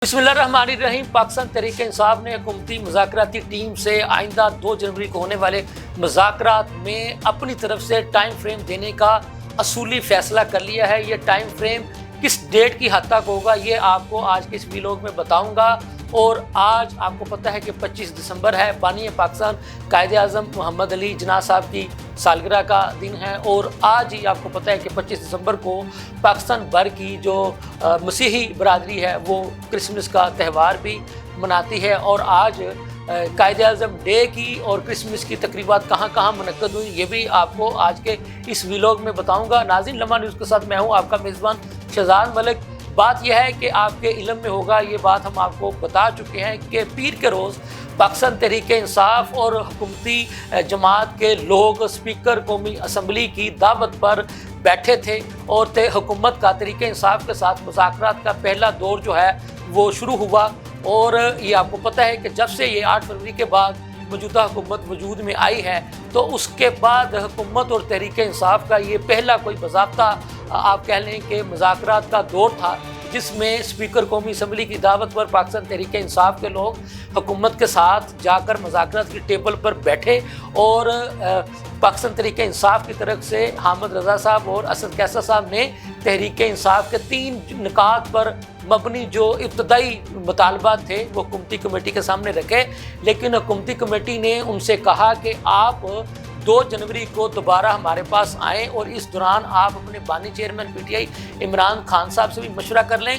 बिस्मिल्लाहिर्रहमानिर्रहीम। पाकिस्तान तहरीक इंसाफ ने हुकूमती मुज़ाकराती टीम से आइंदा 2 जनवरी को होने वाले मुज़ाकरात में अपनी तरफ से टाइम फ्रेम देने का असूली फ़ैसला कर लिया है। ये टाइम फ्रेम किस डेट की हद तक होगा ये आपको आज के इस वीलॉग में बताऊंगा। और आज आपको पता है कि 25 दिसंबर है, बानी पाकिस्तान कायदे आज़म मोहम्मद अली जिन्ना साहब की सालगिरह का दिन है। और आज ही आपको पता है कि 25 दिसंबर को पाकिस्तान भर की जो मसीही बरादरी है वो क्रिसमस का त्यौहार भी मनाती है। और आज कायदे आज़म डे की और क्रिसमस की तकरीबात कहाँ कहाँ मुनक्कद हुई ये भी आपको आज के इस व्लॉग में बताऊंगा। नाज़रीन, लम्हा न्यूज़ के साथ मैं हूँ आपका मेज़बान शहजाद मलिक। बात यह है कि आपके इल्म में होगा, ये बात हम आपको बता चुके हैं कि पीर के रोज़ पाकिस्तान तहरीक इंसाफ और हुकूमती जमात के लोग स्पीकर कौमी असम्बली की दावत पर बैठे थे और हुकूमत का तहरीक इंसाफ के साथ मुज़ाकरात का पहला दौर जो है वो शुरू हुआ। और ये आपको पता है कि जब से ये 8 फरवरी के बाद मौजूदा हुकूमत वजूद में आई है तो उसके बाद हुकूमत और तहरीक इंसाफ का ये पहला कोई बाज़ाब्ता आप कह लें कि मुज़ाकरात का दौर था, जिसमें स्पीकर कौमी असम्बली की दावत पर पाकिस्तान तहरीक इंसाफ के लोग हुकूमत के साथ जाकर मुज़ाकरात की टेबल पर बैठे। और पाकिस्तान तहरीक इंसाफ की तरफ से हामिद रज़ा साहब और असद कैसर साहब ने तहरीक इंसाफ के 3 निकात पर मबनी जो इब्तदाई मुतालबात थे वो हुकूमती कमेटी के सामने रखे। लेकिन हुकूमती कमेटी ने उनसे कहा कि आप 2 जनवरी को दोबारा हमारे पास आएँ और इस दौरान आप अपने बानी चेयरमैन PTI इमरान खान साहब से भी मशवरा कर लें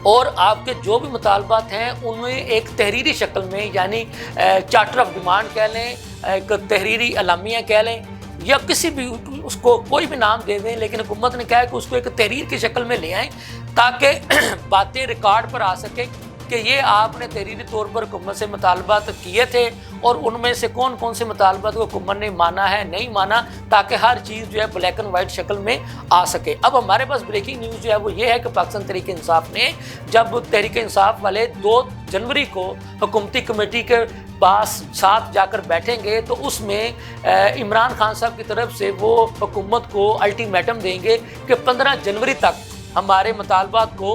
और आपके जो भी मुतालबात हैं उनमें एक तहरीरी शक्ल में, यानी चार्टर ऑफ डिमांड कह लें, एक तहरीरी अलामिया कह लें, या किसी भी उसको कोई भी नाम दे दें, लेकिन हुकूमत ने कहा है कि उसको एक तहरीर की शक्ल में ले आएँ ताकि बातें रिकॉर्ड पर आ सके कि ये आपने तहरीरी तौर पर हुकूमत से मुतालबात किए थे और उनमें से कौन कौन से मुतालबात को हुकूमत ने माना है, नहीं माना, ताकि हर चीज़ जो है ब्लैक एंड वाइट शक्ल में आ सके। अब हमारे पास ब्रेकिंग न्यूज़ जो है वो ये है कि पाकिस्तान तहरीक इंसाफ ने जब तहरीक इंसाफ वाले 2 जनवरी को हुकूमती कमेटी के पास साथ जाकर बैठेंगे तो उसमें इमरान खान साहब की तरफ से वो हुकूमत को अल्टीमेटम देंगे कि 15 जनवरी तक हमारे मुतालबात को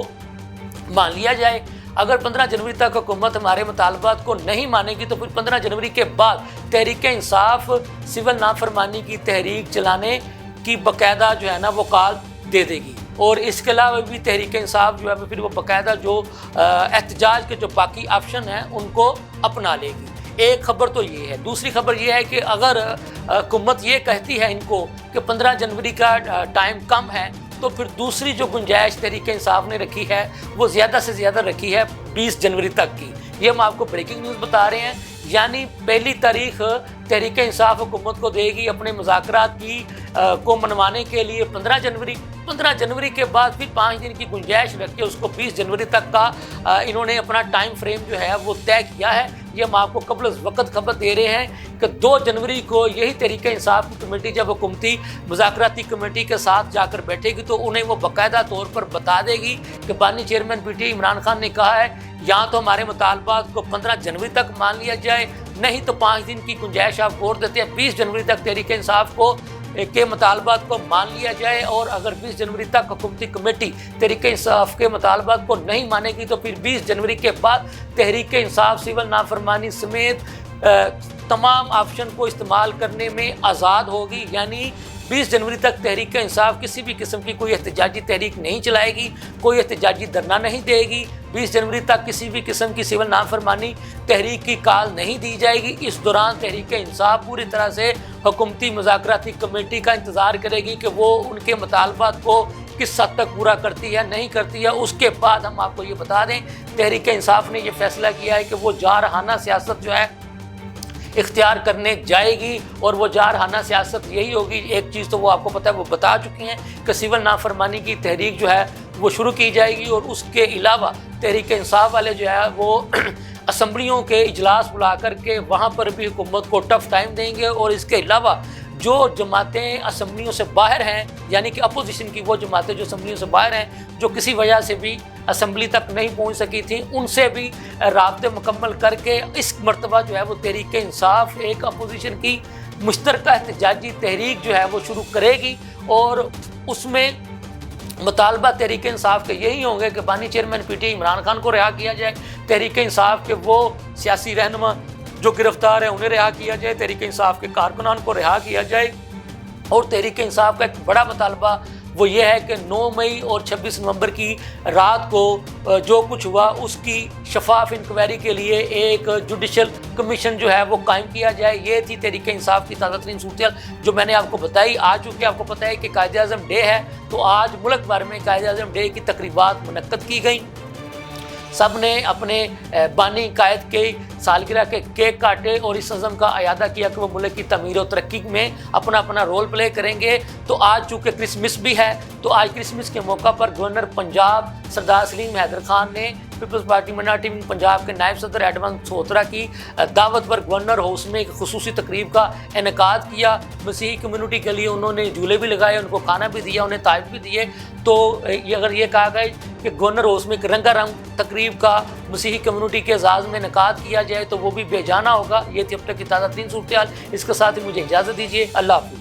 मान लिया जाए। अगर 15 जनवरी तक हुकूमत हमारे मुतालबात को नहीं मानेगी तो फिर 15 जनवरी के बाद तहरीक इंसाफ सिविल नाफरमानी की तहरीक चलाने की बाकायदा जो है ना वो कॉल दे देगी। और इसके अलावा भी तहरीक इंसाफ जो है फिर वो बाकायदा जो एहतजाज के जो बाकी ऑप्शन हैं उनको अपना लेगी। एक खबर तो ये है। दूसरी खबर ये है कि अगर हुकूमत ये कहती है इनको कि 15 जनवरी का टाइम कम है तो फिर दूसरी जो गुंजाइश तहरीक इंसाफ ने रखी है वो ज़्यादा से ज़्यादा रखी है 20 जनवरी तक की। ये हम आपको ब्रेकिंग न्यूज़ बता रहे हैं, यानी पहली तारीख तहरीक इंसाफ हुकूमत को देगी अपने मुज़ाकरात की को मनवाने के लिए 15 जनवरी। 15 जनवरी के बाद फिर 5 दिन की गुंजाइश रख के उसको 20 जनवरी तक का इन्होंने अपना टाइम फ्रेम जो है वो तय किया है। ये हम आपको कबल वक्त खबर दे रहे हैं कि 2 जनवरी को यही तहरीक इंसाफ की कमेटी जब हुकूमती मुज़ाकराती कमेटी के साथ जाकर बैठेगी तो उन्हें वो बाकायदा तौर पर बता देगी कि बानी चेयरमैन PTI इमरान खान ने कहा है या तो हमारे मुतालबात को 15 जनवरी तक मान लिया जाए, नहीं तो 5 दिन की गुंजाइश आप और देते हैं 20 जनवरी तक तहरीक इंसाफ को के मुतालबात को मान लिया जाए। और अगर 20 जनवरी तक हुकूमती कमेटी तहरीक इंसाफ के मुतालबात को नहीं मानेगी तो फिर 20 जनवरी के बाद तहरीक इंसाफ सिविल नाफरमानी समेत तमाम ऑप्शन को इस्तेमाल करने में आज़ाद होगी। यानी 20 जनवरी तक तहरीक इंसाफ किसी भी किस्म की कोई एहतजाजी तहरीक नहीं चलाएगी, कोई एहतजाजी धरना नहीं देगी। 20 जनवरी तक किसी भी किस्म की सिविल नाफरमानी तहरीक की कॉल नहीं दी जाएगी। इस दौरान तहरीक इंसाफ पूरी तरह से हुकूमती मुज़ाकराती कमेटी का इंतज़ार करेगी कि वो उनके मुतालबात को किस हद तक पूरा करती है नहीं करती है। उसके बाद हम आपको ये बता दें तहरीक इंसाफ ने यह फैसला किया है कि वो जारहाना सियासत जो है इख्तियार करने जाएगी और वो जारहाना सियासत यही होगी। एक चीज़ तो वो आपको पता है, वो बता चुकी हैं कि सिविल नाफरमानी की तहरीक जो है वो शुरू की जाएगी और उसके अलावा तहरीक इंसाफ वाले जो है वो असम्बलियों के इजलास बुला करके वहाँ पर भी हुकूमत को टफ टाइम देंगे। और इसके अलावा जो जमातें असम्बलियों से बाहर हैं, यानी कि अपोजिशन की वो जमातें जो असम्बलियों से बाहर हैं, जो किसी वजह से भी असम्बली तक नहीं पहुंच सकी थी, उनसे भी राब्ते मुकम्मल करके इस मरतबा जो है वो तहरीक इंसाफ एक अपोजिशन की मुश्तरका एहतजाजी तहरीक जो है वो शुरू करेगी। और उसमें مطالبہ تحریک انصاف کے یہی ہوں گے کہ بانی chairman P T I Imran Khan کو رہا کیا جائے، تحریک انصاف کے وہ سیاسی رہنما جو گرفتار ہیں انہیں رہا کیا جائے، تحریک انصاف کے کارکنان کو رہا کیا جائے، اور تحریک انصاف کا ایک بڑا مطالبہ وہ یہ ہے کہ 9 مئی اور 26 نومبر کی رات کو جو کچھ ہوا اس کی شفاف انکوائری کے لیے ایک جوڈیشل کمیشن جو ہے وہ قائم کیا جائے۔ یہ تھی تحریک انصاف کی تازہ ترین صورتحال جو میں نے آپ کو بتائی۔ آج چونکہ آپ کو پتہ ہے کہ قائد اعظم ڈے ہے تو آج ملک بھر میں قائد اعظم ڈے کی تقریبات منعقد کی گئیں، سب نے اپنے بانی قائد کے سالگرہ کے کیک کاٹے اور اس عزم کا اعادہ کیا کہ وہ ملک کی تعمیر و ترقی میں اپنا اپنا رول پلے کریں گے۔ تو آج چونکہ کرسمس بھی ہے تو آج کرسمس کے موقع پر گورنر پنجاب سردار سلیم حیدر خان نے Peoples Party minority wing Punjab کے نائب صدر ایڈون سوترا کی دعوت پر گورنر ہاؤس میں ایک خصوصی تقریب کا انعقاد کیا۔ مسیحی کمیونٹی کے لیے انہوں نے جھولے بھی لگائے، ان کو کھانا بھی دیا، انہیں تحائف بھی دیے۔ تو اگر یہ کہا گیا کہ گورنر ہاؤس میں ایک رنگا رنگ تقریب کا مسیحی کمیونٹی کے اعزاز میں انعقاد کیا جائے تو وہ بھی بے جانا ہوگا۔ یہ تھی اب تک کی تازہ ترین صورتحال، اس کے ساتھ ہی مجھے اجازت دیجیے، اللہ حافظ۔